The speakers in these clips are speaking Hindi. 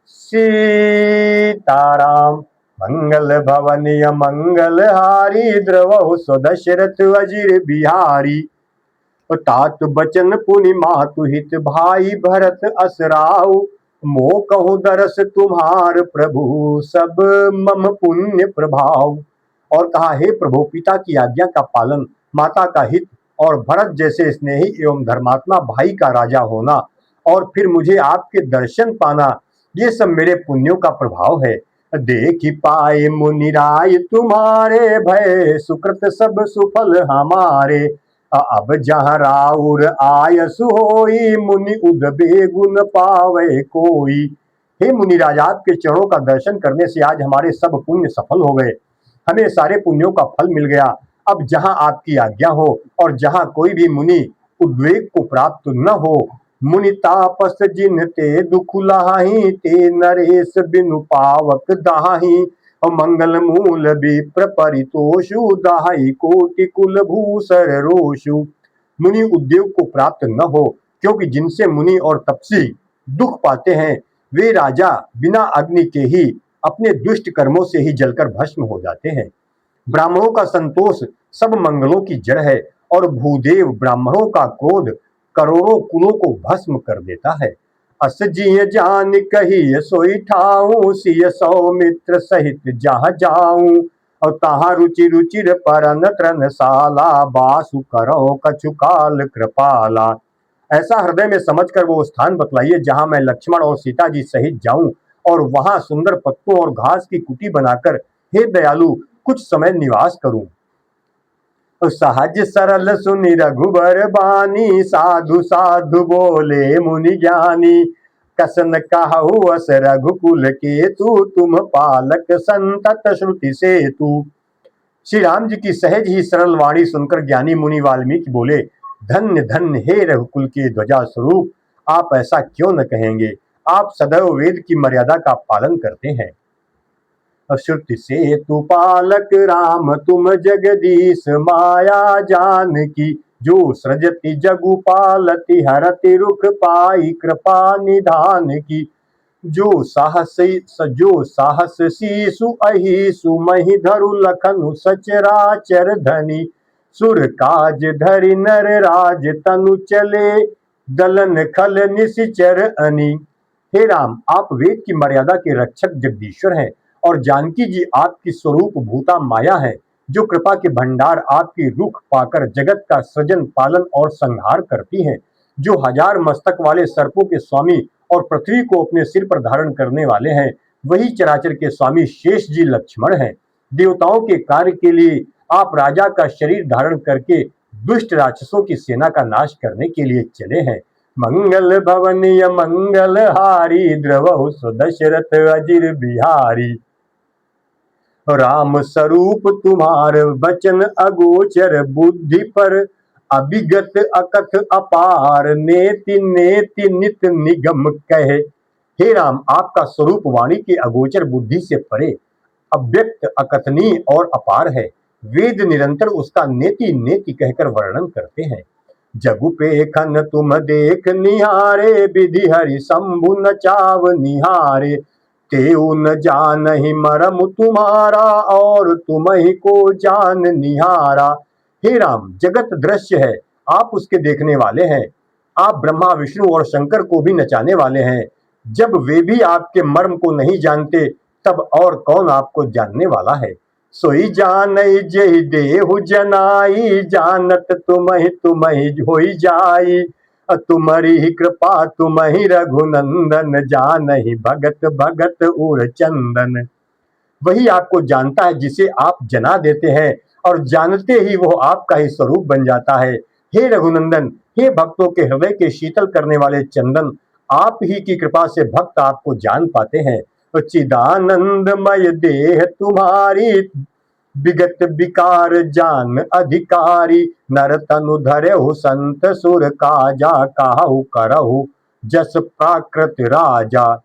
सीताराम। मंगल भवनीय मंगल हारी, द्रवहु स्वदशरथ अजिर बिहारी। तात बचन पुनि मातु हित, भाई भरत असराऊ। मोह कहु दरस तुम्हार प्रभु, सब मम पुण्य प्रभाव। और कहा, हे प्रभु, पिता की आज्ञा का पालन, माता का हित और भरत जैसे स्नेही एवं धर्मात्मा भाई का राजा होना, और फिर मुझे आपके दर्शन पाना, ये सब मेरे पुण्यों का प्रभाव है। देखि पाए मुनिराय तुम्हारे, भय सुकृत सब सुफल हमारे। अब जहाँ राउर आयसु होई, मुनि उद बेगुन पावे कोई। हे मुनिराज, आपके चरणों का दर्शन करने से आज हमारे सब पुण्य सफल हो गए, हमें सारे पुण्यों का फल मिल गया। अब जहाँ आपकी आज्ञा हो और जहाँ कोई भी मुनि उद्वेग को प्राप्त न हो। मुनि तापस जिन ते दुख लाही, ते नरेश बिनु पावक दाही। मंगल मूल विप्र परितोषु, दाही कोटि कुल भूसर रोषु। मुनि उद्योग को प्राप्त न हो, क्योंकि जिनसे मुनि और तपसी दुख पाते हैं, वे राजा बिना अग्नि के ही अपने दुष्ट कर्मों से ही जलकर भस्म हो जाते हैं। ब्राह्मणों का संतोष सब मंगलों की जड़ है, और भूदेव ब्राह्मणों का क्रोध करोड़ों कुलों को भस्म कर देता है। अस जिय जान कही सोई ठाऊं, सिय सौमित्र सहित जहाँ जाऊं। और तहाँ रुचि रुचिर परन त्रनशाला, बासु करो कछु काल कृपाला। ऐसा हृदय में समझकर वो स्थान बतलाइए जहाँ मैं लक्ष्मण और सीता जी सहित जाऊं, और वहां सुंदर पत्तों और घास की कुटी बनाकर, हे दयालु, कुछ समय निवास करूं। सहज सरल सुनि रघुबर बानी, साधु साधु बोले मुनि ज्ञानी। कसन कहु अस रघुकुल के तू, तुम पालक संतत श्रुति से तू। श्री राम जी की सहज ही सरल वाणी सुनकर ज्ञानी मुनि वाल्मीकि बोले, धन्य धन्य हे रघुकुल के ध्वजा स्वरूप, आप ऐसा क्यों न कहेंगे, आप सदैव वेद की मर्यादा का पालन करते हैं। श्रुति से तू पालक राम, तुम जगदीश माया जानकी। जो सृजति जगु पालति, हरति रुख पाई कृपा निधान की। जो साहस शीसु अहिसु, मही धरु लखनु सचराचर धनी। सुर काज धरि नर राज, तनु चले दलन खल निशिचर अनी। हे राम, आप वेद की मर्यादा के रक्षक जगदीश्वर हैं, और जानकी जी आपकी स्वरूप भूता माया है, जो कृपा के भंडार आपकी रुख पाकर जगत का सृजन पालन और संहार करती हैं। जो हजार मस्तक वाले सर्पों के स्वामी और पृथ्वी को अपने सिर पर धारण करने वाले हैं, वही चराचर के स्वामी शेष जी लक्ष्मण हैं। देवताओं के कार्य के लिए आप राजा का शरीर धारण करके दुष्ट राक्षसों की सेना का नाश करने के लिए चले हैं। मंगल भवनीय मंगल हारी, द्रवहु स्वदशरथ अजिर बिहारी। राम स्वरूप तुम्हार बचन अगोचर, बुद्धि पर अभिगत अकथ अपार। नेति नेति नित निगम कहे। हे राम, आपका स्वरूप वाणी के अगोचर, बुद्धि से परे, अव्यक्त अकथनीय और अपार है। वेद निरंतर उसका नेति नेति कहकर वर्णन करते हैं। जगु पेखन तुम देख निहारे, विधि हरि शंभु न चाव निहारे। तेऊ न जानहि मरम तुम्हारा, और तुम ही को जान निहारा। हे राम, जगत दृश्य है, आप उसके देखने वाले हैं। आप ब्रह्मा विष्णु और शंकर को भी नचाने वाले हैं। जब वे भी आपके मर्म को नहीं जानते, तब और कौन आपको जानने वाला है। सोई जानई जेहि देहु जनाई, जानत तुमहि होई जाई। तुम्हारी ही कृपा तुम्हि रघुनंदन, जानहि भगत भगत उर चंदन। वही आपको जानता है जिसे आप जना देते हैं, और जानते ही वो आपका ही स्वरूप बन जाता है। हे रघुनंदन, हे भक्तों के हृदय के शीतल करने वाले चंदन, आप ही की कृपा से भक्त आपको जान पाते हैं। चिदानंदमय देह तुम्हारी, विगत विकार जान अधिकारी। नर तनु धरहु संत सुर काजा, काहु करहु जस प्राकृत राजा।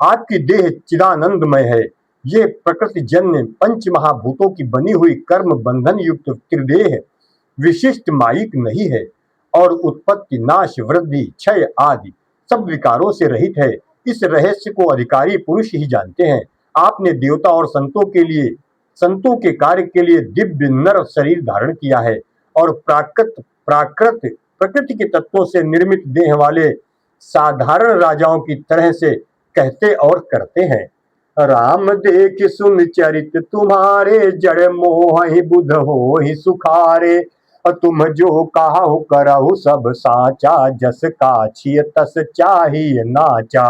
आपकी देह चिदानंदमय है। ये प्रकृति जन्य पंच महाभूतों की बनी हुई कर्म बंधन युक्त त्रिदेह विशिष्ट माइक नहीं है, और उत्पत्ति नाश वृद्धि क्षय आदि सब विकारों से रहित है। इस रहस्य को अधिकारी पुरुष ही जानते हैं। आपने देवता और संतों के कार्य के लिए दिव्य नर शरीर धारण किया है और प्रकृति के तत्वों से निर्मित देह वाले साधारण राजाओं की तरह से कहते और करते हैं। राम देख सुन चरित तुम्हारे, जड़ मोह ही बुध हो ही सुखारे। तुम जो कहा करहु सब साचा, जस काछिय तस चाहिए नाचा।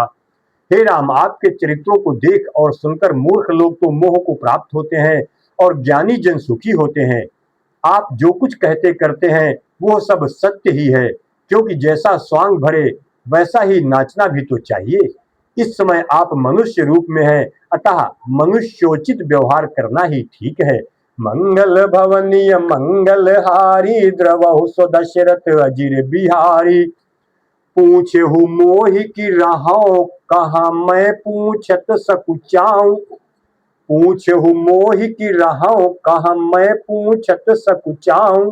हे राम, आपके चरित्रों को देख और सुनकर मूर्ख लोग तो मोह को प्राप्त होते हैं और ज्ञानी जन सुखी होते हैं। आप जो कुछ कहते करते हैं वो सब सत्य ही है, क्योंकि जैसा स्वांग भरे वैसा ही नाचना भी तो चाहिए। इस समय आप मनुष्य रूप में हैं, अतः मनुष्योचित व्यवहार करना ही ठीक है। मंगल भवनीय मंगल हारी, द्रवहु सो दशरथ अजिर बिहारी। पूछहु मोहि की रहो, कहा मैं पूछत सकुचाऊं। पूछहु मोहि की रहो, कहा मैं पूछत सकुचाऊं।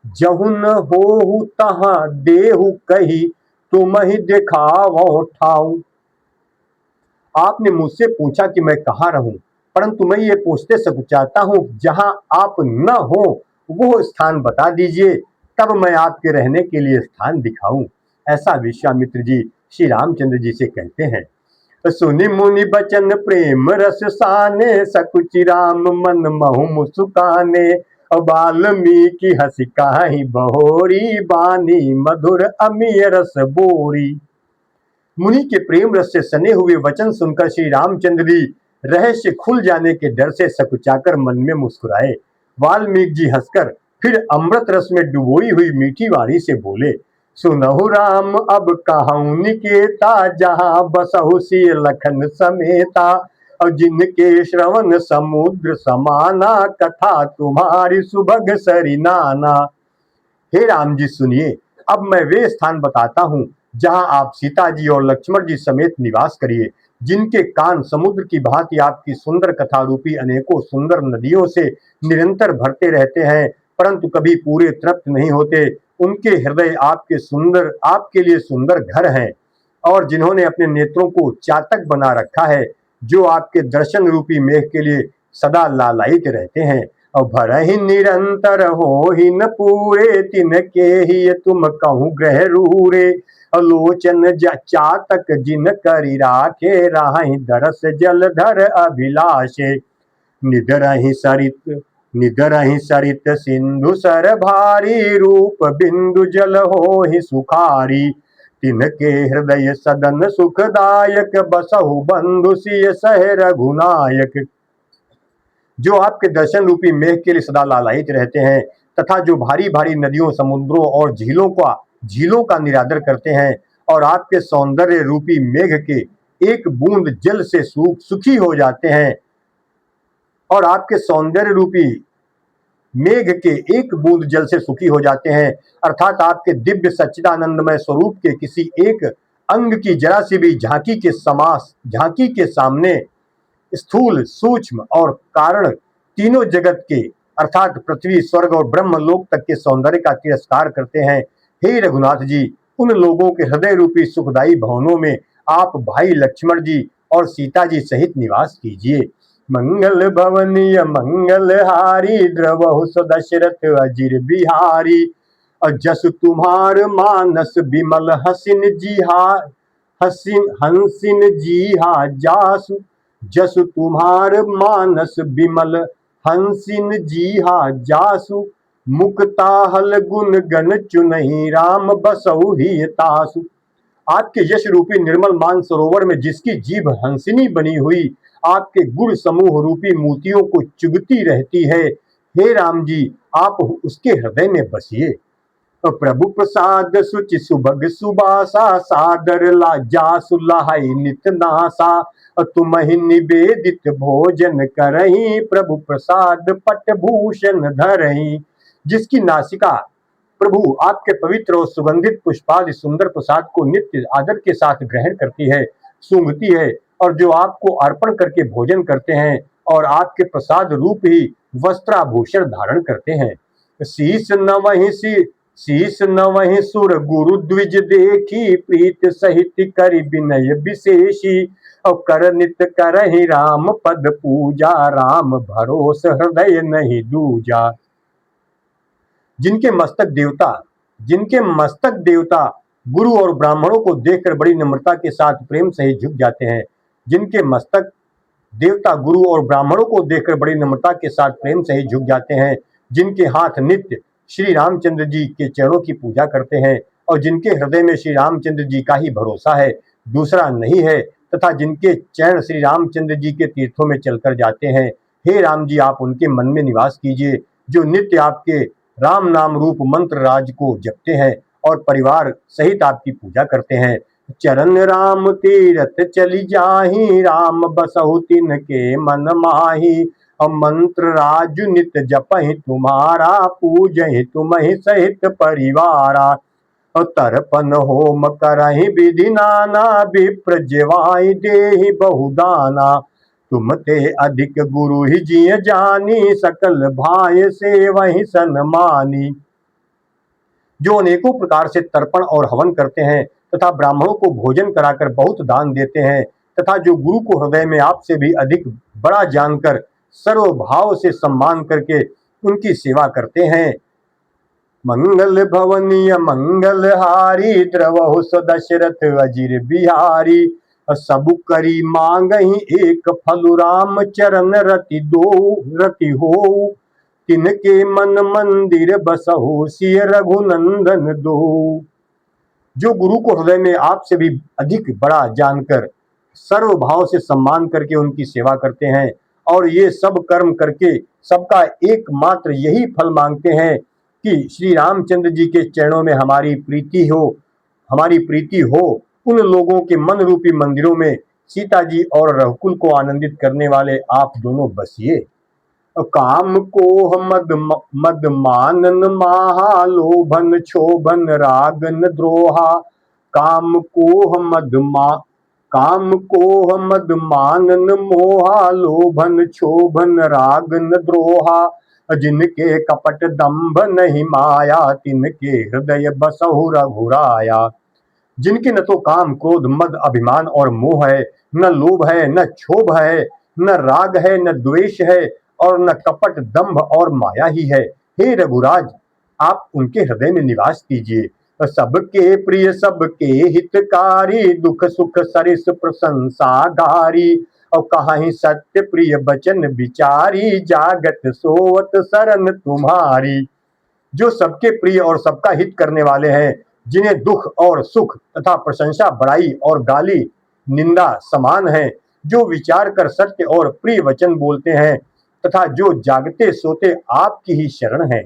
जहु न होहु तहाँ देहु कही, तुम ही दिखावो ठाऊं। आपने मुझसे पूछा कि मैं कहाँ रहूं, परंतु मैं ये पूछते सकुचाता हूँ, जहां आप न हो वो स्थान बता दीजिए, तब मैं आपके रहने के लिए स्थान दिखाऊं। ऐसा विश्वामित्र जी श्री रामचंद्र जी से कहते हैं। सुनि मुनि बचन प्रेम रस साने, सकुचि राम मन महु मुस्काने। वाल्मीकि हंसी काहि बहोरी, बानी मधुर अमिय रस बोरी। मुनि के प्रेम रस से सने हुए वचन सुनकर श्री रामचंद्र जी रहस्य खुल जाने के डर से सकुचाकर मन में मुस्कुराए। वाल्मीकि जी हंसकर फिर अमृत रस में डुबोई हुई मीठी वाणी से बोले, सुनहु राम अब कहूँ निकेता, जहाँ बसहु सिय लखन समेता। और जिनके श्रवण समुद्र समाना, कथा तुम्हारी सुभग सरिनाना। हे राम जी सुनिए, अब मैं वे स्थान बताता हूँ जहां आप सीता जी और लक्ष्मण जी समेत निवास करिए, जिनके कान समुद्र की भांति आपकी सुंदर कथा रूपी अनेकों सुंदर नदियों से निरंतर भरते रहते हैं, परंतु कभी पूरे तृप्त नहीं होते। उनके हृदय आपके लिए सुंदर घर हैं, और जिन्होंने अपने नेत्रों को चातक बना रखा है, जो आपके दर्शन रूपी मेघ के लिए सदा लालायित रहते हैं। और भरहि निरंतर हो ही न पूरे, तिनके ही तुम कहूँ ग्रह रूरे। लोचन चातक जिन करि राखे, राहि दरस जलधर अभिलाषे। निदरहि सरित सिंधु सर भारी, रूप बिंदु जल हो ही सुखारी। तिनके हृदय सदन सुखदायक, बसहु बंधु सिय सह रघुनायक। जो आपके दर्शन रूपी मेघ के लिए सदा लालायित रहते हैं, तथा जो भारी भारी नदियों, समुद्रों और झीलों का निरादर करते हैं, और आपके सौंदर्य रूपी मेघ के एक बूंद जल से सुखी हो जाते हैं, और आपके सौंदर्य रूपी मेघ के एक बूंद जल से सुखी हो जाते हैं, अर्थात आपके दिव्य सच्चिदानंदमय स्वरूप के किसी एक अंग की जरा सी भी झांकी के सामने स्थूल, सूक्ष्म और कारण तीनों जगत के अर्थात पृथ्वी, स्वर्ग और ब्रह्म लोक तक के सौंदर्य का तिरस्कार करते हैं। हे रघुनाथ जी, उन लोगों के हृदय रूपी सुखदायी भवनों में आप भाई लक्ष्मण जी और सीता जी सहित निवास कीजिए। मंगल भवनीय मंगल हारी, द्रवहु सो दशरथ अजिर बिहारी। और जस तुम्हार मानस बिमल हंसिन जीहा जासु। जस तुम्हार मानस बिमल हंसिन जीहा जासु। मुक्ताहल गुण गण चुनहि, राम बसहु ही तासु। आपके यश रूपी निर्मल मान सरोवर में जिसकी जीभ हंसिनी बनी हुई आपके गुण समूह रूपी मोतियों को चुगती रहती है, हे राम जी, आप उसके हृदय में बसिए। प्रभु प्रसाद सुचि सुभग सुबासा, सादर ला जासु लहाई नित नासा। तुम ही निवेदित भोजन करही, प्रभु प्रसाद पट भूषण धरही। जिसकी नासिका प्रभु आपके पवित्र और सुगंधित पुष्पादि सुंदर प्रसाद को नित्य आदर के साथ ग्रहण करती है, सूंघती है, और जो आपको अर्पण करके भोजन करते हैं और आपके प्रसाद रूप ही वस्त्राभूषण धारण करते हैं। शीश शीस नवहि सुर गुरु द्विज देखी, प्रीत सहित करि विनय विशेषी। और कर नित करहि राम पद पूजा, राम भरोस हृदय नहीं दूजा। जिनके मस्तक देवता गुरु और ब्राह्मणों को देखकर बड़ी नम्रता के साथ प्रेम सहित झुक जाते हैं, जिनके मस्तक देवता गुरु और ब्राह्मणों को देखकर बड़ी नम्रता के साथ प्रेम सहित झुक जाते हैं, जिनके हाथ नित्य श्री रामचंद्र जी के चरणों की पूजा करते हैं और जिनके हृदय में श्री रामचंद्र जी का ही भरोसा है, दूसरा नहीं है, तथा जिनके चरण श्री रामचंद्र जी के तीर्थों में चलकर जाते हैं, हे राम जी आप उनके मन में निवास कीजिए, जो नित्य आपके राम नाम रूप मंत्र राज को जपते हैं और परिवार सहित आपकी पूजा करते हैं। चरण राम तीरथ चली जाहि, राम बसहु तिनके मन माहि। मंत्र राजु नित जपहि तुम्हारा, पूजहि तुम्हि सहित परिवारा। तर्पण होम करहि विधि नाना, विप्र जेवाहि देहि बहुदाना। तुम ते अधिक गुरु ही जिय जानी, सकल भाय से वही सन्मानी। जो अनेकों प्रकार से तर्पण और हवन करते हैं तथा ब्राह्मणों को भोजन कराकर बहुत दान देते हैं, तथा जो गुरु को हृदय में आपसे भी अधिक बड़ा जानकर सर्वभाव से सम्मान करके उनकी सेवा करते हैं। मंगल भवनीय मंगल हारी, द्रवहु दशरथ अजिर बिहारी। सब करी मांगहि एक फलु, राम चरण रति हो। तिनके मन मंदिर बसहु, सिय रघुनंदन दो। जो गुरु को हृदय में आपसे भी अधिक बड़ा जानकर सर्वभाव से सम्मान करके उनकी सेवा करते हैं और ये सब कर्म करके सबका एकमात्र यही फल मांगते हैं कि श्री रामचंद्र जी के चरणों में हमारी प्रीति हो, उन लोगों के मन रूपी मंदिरों में सीता जी और रघुकुल को आनंदित करने वाले आप दोनों बसिए। काम को मद मानन माहा, लोभन क्षोभन रागन द्रोहा। काम को मद मानन मोहा, लोभन क्षोभन रागन द्रोहा। जिनके कपट दंभ नहीं माया, तिनके हृदय बसहु रघुराया। जिनके न तो काम क्रोध मद अभिमान और मोह है, न लोभ है, न क्षोभ है, न राग है, न द्वेष है और न कपट दंभ और माया ही है। हे रघुराज आप उनके हृदय में निवास कीजिए। सबके प्रिय सबके हितकारी, दुख सुख सरिस प्रशंसा गारी। और कहीं सत्य प्रिय बचन विचारी, जागत सोवत शरण तुम्हारी। जो सबके प्रिय और सबका हित करने वाले हैं, जिन्हें दुख और सुख तथा प्रशंसा बड़ाई और गाली निंदा समान है, जो विचार कर सत्य और प्रिय वचन बोलते हैं तथा जो जागते सोते आपकी ही शरण है।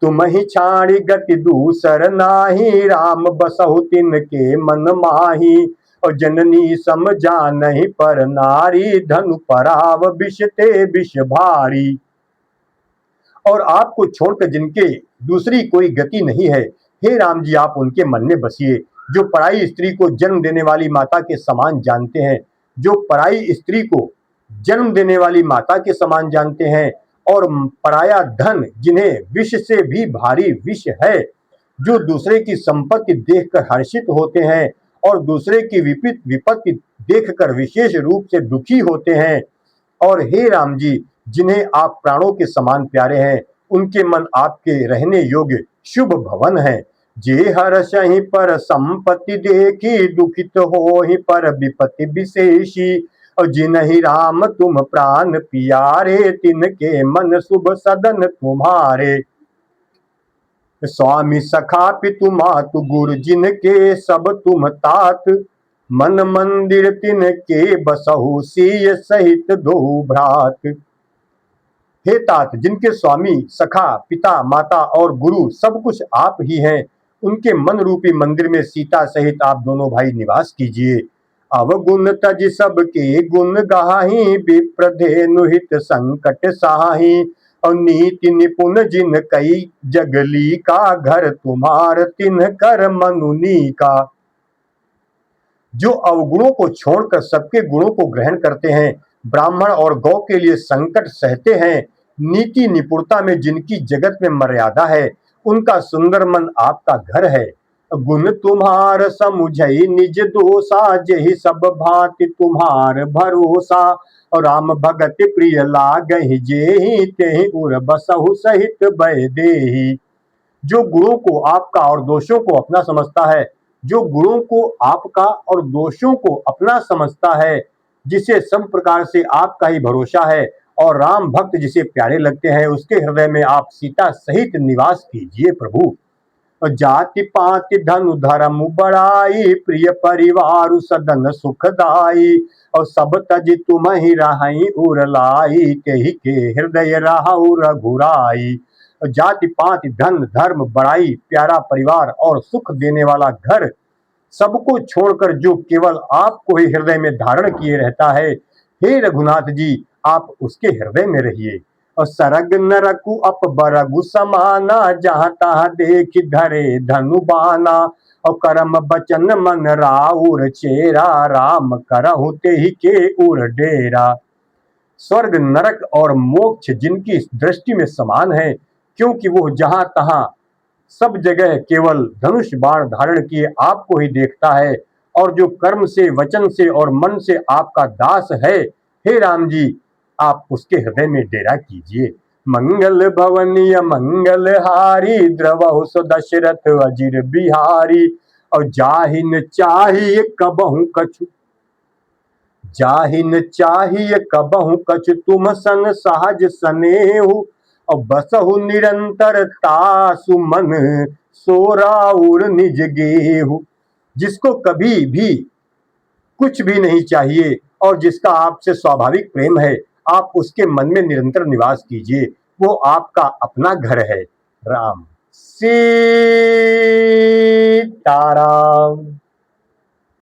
तुम ही छाड़ी गति दूसर नाही, राम बसहु तिनके मन माही। और जननी समझा नहीं पर नारी, धनु पराव विष ते विष भारी। और आपको छोड़कर जिनके दूसरी कोई गति नहीं है, हे राम जी आप उनके मन में बसिए। जो पराई स्त्री को जन्म देने वाली माता के समान जानते हैं, जो पराई स्त्री को जन्म देने वाली माता के समान जानते हैं और पराया धन जिन्हें विष से भी भारी विष है, जो दूसरे की संपत्ति देखकर हर्षित होते हैं और दूसरे की विपत्ति देखकर विशेष रूप से दुखी होते हैं। और हे राम जी जिन्हें आप प्राणों के समान प्यारे हैं, उनके मन आपके रहने योग्य शुभ भवन है। जे हर्षहि पर संपत्ति देखी, दुखित होहि पर विपत्ति विशेषी। और जिनहि राम तुम प्राण पियारे, तिनके मन शुभ सदन तुम्हारे। स्वामी सखा पितु मातु गुरु, जिनके सब तुम तात। मन मंदिर तिनके बसहु, सिय सहित दो भ्रात। हे तात जिनके स्वामी सखा पिता माता और गुरु सब कुछ आप ही हैं, उनके मन रूपी मंदिर में सीता सहित आप दोनों भाई निवास कीजिए। अवगुण तज सबके गुण गाही, विप्रधेनु हित संकट साही। और नीति निपुण जिन कई जगली का, घर तुम्हार तिन कर मनुनी का। जो अवगुणों को छोड़कर सबके गुणों को ग्रहण करते हैं, ब्राह्मण और गौ के लिए संकट सहते हैं, नीति निपुणता में जिनकी जगत में मर्यादा है, उनका सुंदर मन आपका घर है। गुण तुम्हार समुझई निज दोषा, जेहि सब भांति तुम्हार भरोसा। और राम भगत प्रिय लागहि जेहि, तेहि उर बसहु सहित बय देहि। जो गुणों को आपका और दोषों को अपना समझता है, जो गुणों को आपका और दोषों को अपना समझता है, जिसे सब प्रकार से आपका ही भरोसा है और राम भक्त जिसे प्यारे लगते हैं, उसके हृदय में आप सीता सहित निवास कीजिए प्रभु। जाति पाति धनु धर्म बड़ाई, प्रिय परिवार सदन सुखदाई। और सब तज तुम ही रहाई उरलाई, तेहि के हृदय रहाउ रघुराई। जाति पाति धन धर्म बड़ाई, प्यारा परिवार और सुख देने वाला घर, सबको छोड़कर जो केवल आपको ही हृदय में धारण किए रहता है, हे रघुनाथ जी, आप उसके हृदय में रहिए। और सरग नरकु अप बरगु समाना, जहाँ तहाँ देख धरे धनु बाना। और करम बचन मन राउर चेरा, राम करहु तेहि के उर डेरा। स्वर्ग नरक और मोक्ष जिनकी दृष्टि में समान है, क्योंकि वो जहां तहां सब जगह केवल धनुष बाण धारण किए आपको ही देखता है। और जो कर्म से वचन से और मन से आपका दास है, हे राम जी, आप उसके हृदय में डेरा कीजिए। मंगल भवनीय मंगल हारी, द्रवहु सो दशरथ अजिर बिहारी। और जाहिन चाहिए कबहु कछु, जाहिन चाहिए कबहु कछु, तुम सन सहज सनेहु। और बसहु निरंतर तासु मन, सोराउर निज गेहु। जिसको कभी भी कुछ भी नहीं चाहिए और जिसका आपसे स्वाभाविक प्रेम है, आप उसके मन में निरंतर निवास कीजिए, वो आपका अपना घर है। राम सीताराम।